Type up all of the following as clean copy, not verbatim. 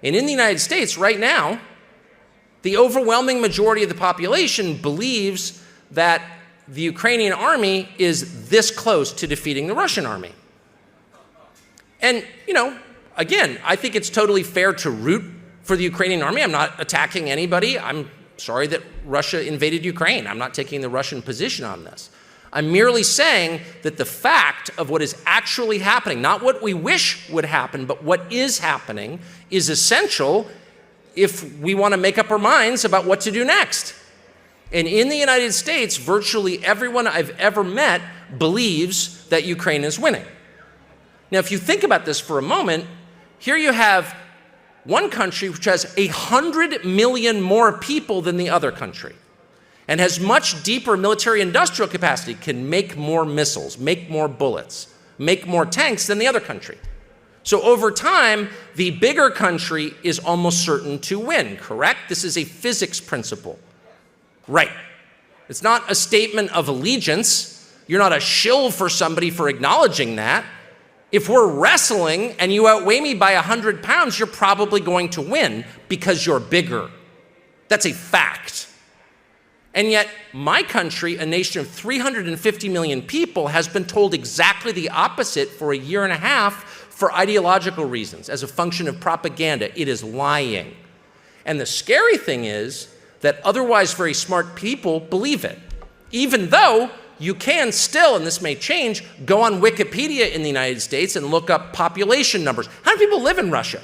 And in the United States right now, the overwhelming majority of the population believes that the Ukrainian army is this close to defeating the Russian army. And, again, I think it's totally fair to root for the Ukrainian army. I'm not attacking anybody. I'm sorry that Russia invaded Ukraine. I'm not taking the Russian position on this. I'm merely saying that the fact of what is actually happening, not what we wish would happen, but what is happening, is essential if we want to make up our minds about what to do next. And in the United States, virtually everyone I've ever met believes that Ukraine is winning. Now, if you think about this for a moment, here you have one country which has 100 million more people than the other country and has much deeper military industrial capacity, can make more missiles, make more bullets, make more tanks than the other country. So over time, the bigger country is almost certain to win, correct? This is a physics principle. Right. It's not a statement of allegiance. You're not a shill for somebody for acknowledging that. If we're wrestling and you outweigh me by 100 pounds, you're probably going to win because you're bigger. That's a fact. And yet, my country, a nation of 350 million people, has been told exactly the opposite for a year and a half for ideological reasons, as a function of propaganda. It is lying. And the scary thing is that otherwise very smart people believe it, even though you can still, and this may change, go on Wikipedia in the United States and look up population numbers. How many people live in Russia?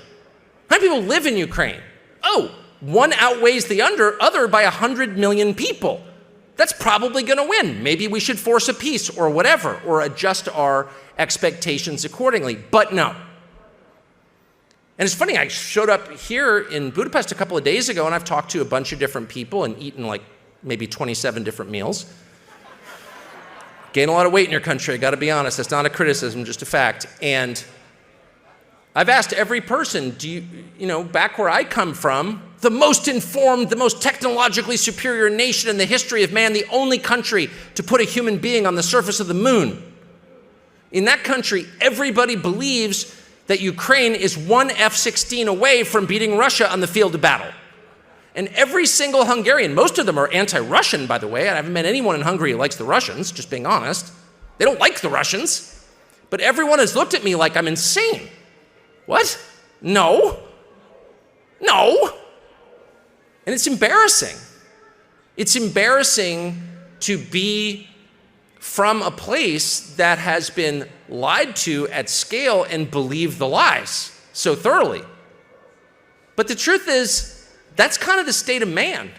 How many people live in Ukraine? Oh, one outweighs the other by 100 million people. That's probably going to win. Maybe we should force a peace or whatever, or adjust our expectations accordingly. But no. And it's funny, I showed up here in Budapest a couple of days ago, and I've talked to a bunch of different people and eaten like maybe 27 different meals. Gain a lot of weight in your country, I gotta be honest. That's not a criticism, just a fact. And I've asked every person, back where I come from, the most informed, the most technologically superior nation in the history of man, the only country to put a human being on the surface of the moon. In that country, everybody believes that Ukraine is one F-16 away from beating Russia on the field of battle. And every single Hungarian, most of them are anti-Russian, by the way. I haven't met anyone in Hungary who likes the Russians, just being honest. They don't like the Russians. But everyone has looked at me like I'm insane. What? No. No. And it's embarrassing. It's embarrassing to be from a place that has been lied to at scale and believe the lies so thoroughly. But the truth is, that's kind of the state of man.